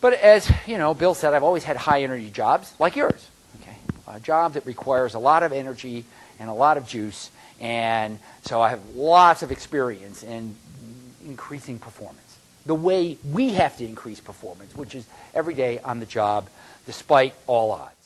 But as you know, Bill said, I've always had high energy jobs like yours. Okay, a job that requires a lot of energy and a lot of juice, and so I have lots of experience in increasing performance. The way we have to increase performance, which is every day on the job, despite all odds.